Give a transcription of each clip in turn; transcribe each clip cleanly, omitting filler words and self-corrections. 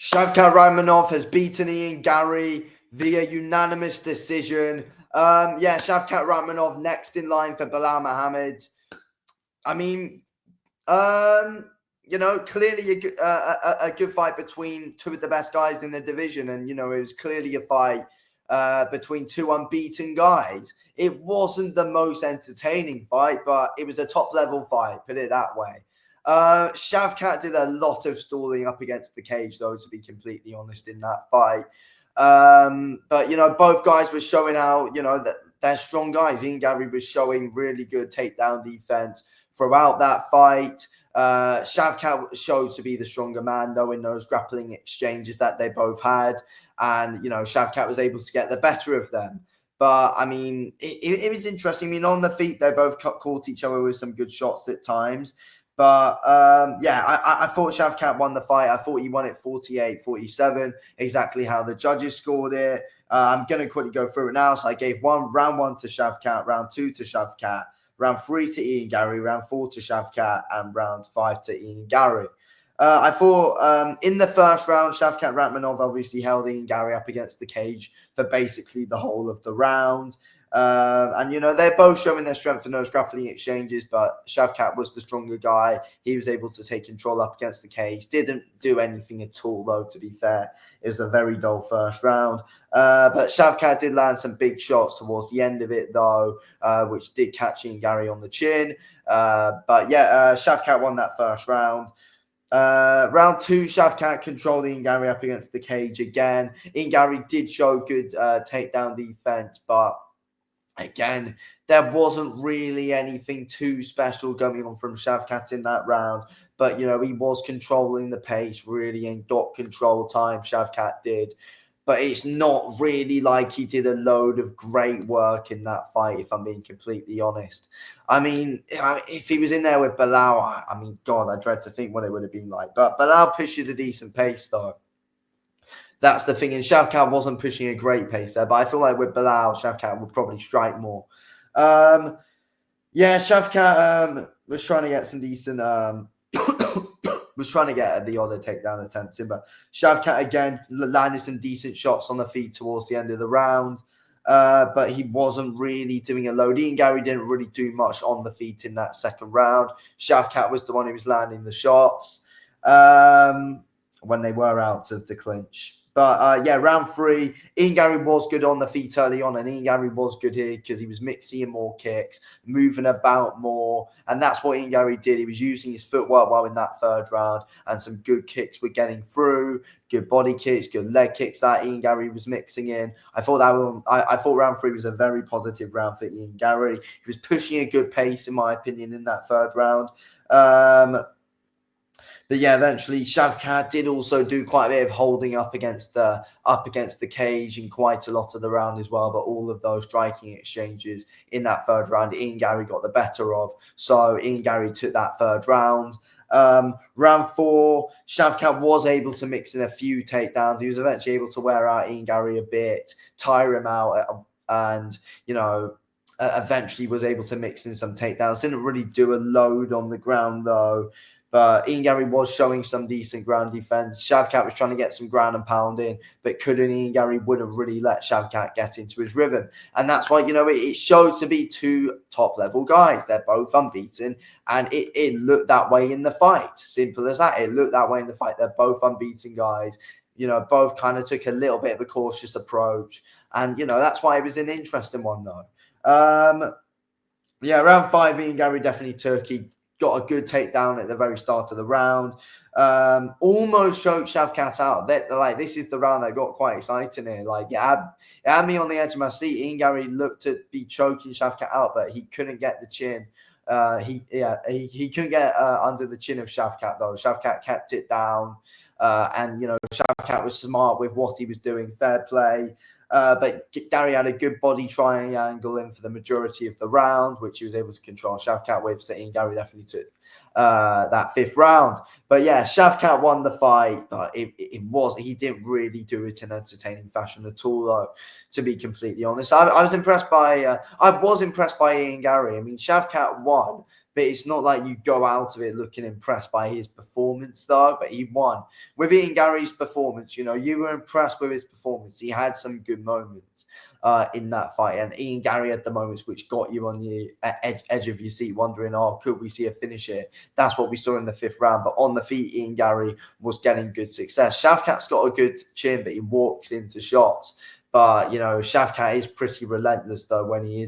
Shavkat Rakhmonov has beaten Ian Garry via unanimous decision. Shavkat Rakhmonov next in line for Bilal Muhammad. I mean, clearly a good fight between two of the best guys in the division. And, it was clearly a fight between two unbeaten guys. It wasn't the most entertaining fight, but it was a top-level fight, put it that way. Shavkat did a lot of stalling up against the cage, though, to be completely honest, in that fight. But both guys were showing how, that they're strong guys. Ian Garry was showing really good takedown defense throughout that fight. Shavkat showed to be the stronger man, though, in those grappling exchanges that they both had. And, Shavkat was able to get the better of them. But, I mean, it was interesting. I mean, on the feet, they both caught each other with some good shots at times. But, I thought Shavkat won the fight. I thought he won it 48-47, exactly how the judges scored it. I'm going to quickly go through it now. So I gave round 1 to Shavkat, round 2 to Shavkat, round 3 to Ian Garry, round 4 to Shavkat, and round 5 to Ian Garry. I thought in the first round, Shavkat Rakhmonov obviously held Ian Garry up against the cage for basically the whole of the round. They're both showing their strength in those grappling exchanges, but Shavkat was the stronger guy. He was able to take control up against the cage. Didn't do anything at all, though, to be fair. It was a very dull first round. But Shavkat did land some big shots towards the end of it, though, which did catch Ian Garry on the chin. Shavkat won that first round. Round 2, Shavkat controlled Ian Garry up against the cage again. Ian Garry did show good takedown defense, but again, there wasn't really anything too special going on from Shavkat in that round. But, he was controlling the pace really and got control time, Shavkat did. But it's not really like he did a load of great work in that fight, if I'm being completely honest. I mean, if he was in there with Bilal, God, I dread to think what it would have been like. But Bilal pushes a decent pace, though. That's the thing. And Shavkat wasn't pushing a great pace there. But I feel like with Bilal, Shavkat would probably strike more. Shavkat was trying to get some decent... was trying to get the other takedown attempts in. But Shavkat, again, landed some decent shots on the feet towards the end of the round. But he wasn't really doing a load. Ian Garry didn't really do much on the feet in that second round. Shavkat was the one who was landing the shots when they were out of the clinch. But, round 3, Ian Garry was good on the feet early on, and Ian Garry was good here because he was mixing in more kicks, moving about more, and that's what Ian Garry did. He was using his footwork well in that third round, and some good kicks were getting through, good body kicks, good leg kicks that Ian Garry was mixing in. I thought round 3 was a very positive round for Ian Garry. He was pushing a good pace, in my opinion, in that third round. But eventually Shavkat did also do quite a bit of holding up against the cage in quite a lot of the round as well. But all of those striking exchanges in that third round, Ian Garry got the better of. So Ian Garry took that third round. Round 4, Shavkat was able to mix in a few takedowns. He was eventually able to wear out Ian Garry a bit, tire him out, and eventually was able to mix in some takedowns. Didn't really do a load on the ground though. But Ian Garry was showing some decent ground defense. Shavkat was trying to get some ground and pound in, but couldn't. Ian Garry wouldn't really let Shavkat get into his rhythm. And that's why, it showed to be two top-level guys. They're both unbeaten, and it looked that way in the fight. Simple as that. It looked that way in the fight. They're both unbeaten guys. Both kind of took a little bit of a cautious approach. And, that's why it was an interesting one, though. Round 5, Ian Garry definitely took. He got a good takedown at the very start of the round. Almost choked Shavkat out. This is the round that got quite exciting here. It had me on the edge of my seat. Ian Garry looked to be choking Shavkat out, but he couldn't get the chin. He couldn't get under the chin of Shavkat, though. Shavkat kept it down. Shavkat was smart with what he was doing. Fair play. But Garry had a good body triangle in for the majority of the round, which he was able to control Shavkat with. So Ian Garry definitely took that 5th round. But Shavkat won the fight, but he didn't really do it in entertaining fashion at all, though, to be completely honest. I was impressed by Ian Garry. I mean, Shavkat won but it's not like you go out of it looking impressed by his performance, though. But he won. With Ian Garry's performance, you were impressed with his performance. He had some good moments in that fight, and Ian Garry had the moments which got you on the edge of your seat, wondering, could we see a finish here? That's what we saw in the 5th round. But on the feet, Ian Garry was getting good success. Shavkat's got a good chin, but he walks into shots. But Shavkat is pretty relentless though when he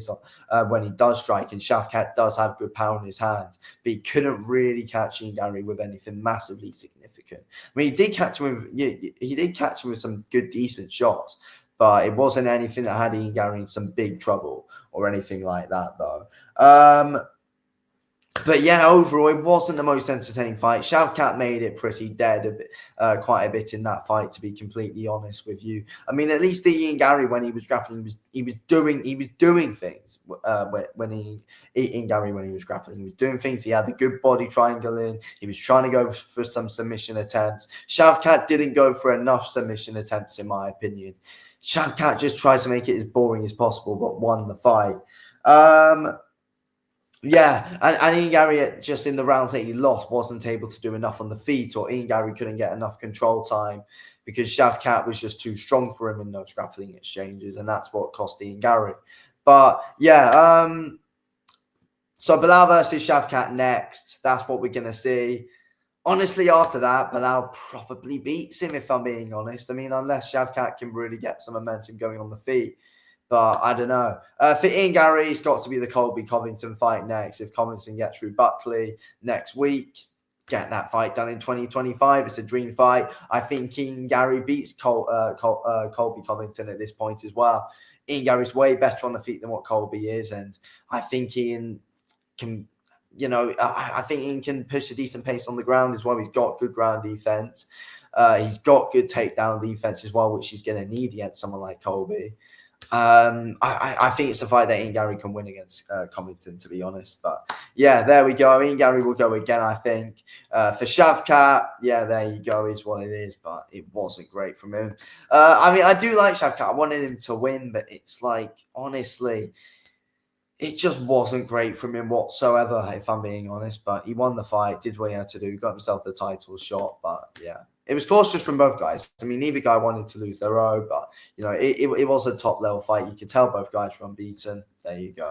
does strike, and Shavkat does have good power in his hands. But he couldn't really catch Ian Garry with anything massively significant. I mean, he did catch him with some good, decent shots, but it wasn't anything that had Ian Garry in some big trouble or anything like that, though. But yeah, overall, it wasn't the most entertaining fight. Shavkat made it pretty dead quite a bit in that fight, to be completely honest with you. I mean, at least Ian Garry, when he was grappling, he was doing things. Ian Garry, when he was grappling, he was doing things. He had the good body triangle in. He was trying to go for some submission attempts. Shavkat didn't go for enough submission attempts, in my opinion. Shavkat just tried to make it as boring as possible, but won the fight. Yeah, and Ian Garry, just in the rounds that he lost, wasn't able to do enough on the feet, or Ian Garry couldn't get enough control time because Shavkat was just too strong for him in those grappling exchanges, and that's what cost Ian Garry. But yeah, so Belal versus Shavkat next. That's what we're going to see. Honestly, after that, Belal probably beats him, if I'm being honest. I mean, unless Shavkat can really get some momentum going on the feet. But I don't know. For Ian Garry, it's got to be the Colby-Covington fight next. If Covington gets through Buckley next week, get that fight done in 2025. It's a dream fight. I think Ian Garry beats Colby-Covington at this point as well. Ian Garry's way better on the feet than what Colby is. And I think Ian can... I think Ian can push a decent pace on the ground as well. He's got good ground defense. He's got good takedown defense as well, which he's going to need against someone like Colby. I think it's a fight that Ian Garry can win against Covington, to be honest. But yeah, there we go. Ian Garry will go again, I think. For Shavkat, yeah, there you go, is what it is. But it wasn't great from him. I mean, I do like Shavkat. I wanted him to win, but it's like, honestly, it just wasn't great from him whatsoever, if I'm being honest. But he won the fight, did what he had to do, got himself the title shot. But yeah, it was cautious from both guys. I mean, neither guy wanted to lose their own, but it was a top level fight. You could tell both guys were unbeaten. There you go.